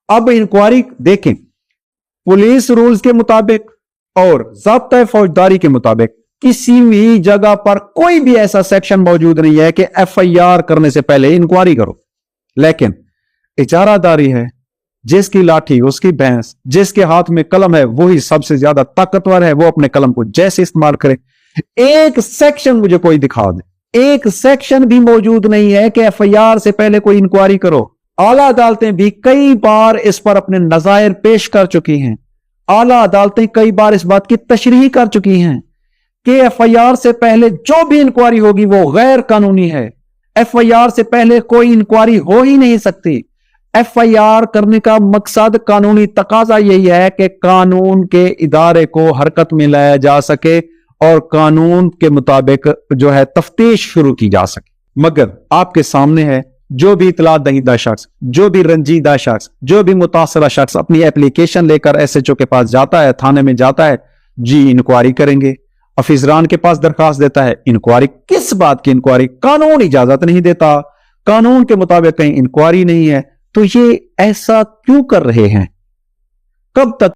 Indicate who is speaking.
Speaker 1: अब इंक्वायरी देखें, police rules के मुताबिक और ज़ाब्ता फौजदारी के मुताबिक किसी भी जगह पर कोई भी ऐसा सेक्शन मौजूद नहीं है कि एफआईआर करने से पहले इंक्वायरी करो। लेकिन इजारादारी है, जिसकी लाठी उसकी भैंस, जिसके हाथ में कलम है वही सबसे ज्यादा ताकतवर है, वो अपने कलम को जैसे इस्तेमाल करे। एक सेक्शन मुझे कोई दिखा दे, एक सेक्शन भी मौजूद नहीं है कि एफआईआर से पहले कोई इंक्वायरी करो। आला अदालतें भी कई बार इस पर अपने नजायर पेश कर चुकी हैं। आला अदालतें कई बार इस बात की तशरीह कर चुकी हैं कि एफआईआर से पहले जो भी इंक्वायरी होगी वो गैर कानूनी है। एफआईआर से पहले कोई इंक्वायरी हो ही नहीं सकती। एफआईआर करने का मकसद, कानूनी तकाजा यही है कि कानून के इदारे को हरकत में लाया जा सके और कानून के मुताबिक जो है तफ्तीश शुरू की जा सके। मगर आपके सामने है, जो भी इतला दहीदा शख्स, जो भी रंजीदा शख्स, जो भी मुतासरा शख्स अपनी एप्लीकेशन लेकर एसएचओ के पास जाता है, थाने में जाता है, जी इंक्वायरी करेंगे, अफिजरान के पास दरखास्त देता है, इंक्वायरी। किस बात की इंक्वायरी? कानून इजाजत नहीं देता, कानून के मुताबिक कहीं इंक्वायरी नहीं है। तो ये ऐसा क्यों कर रहे हैं? कब तक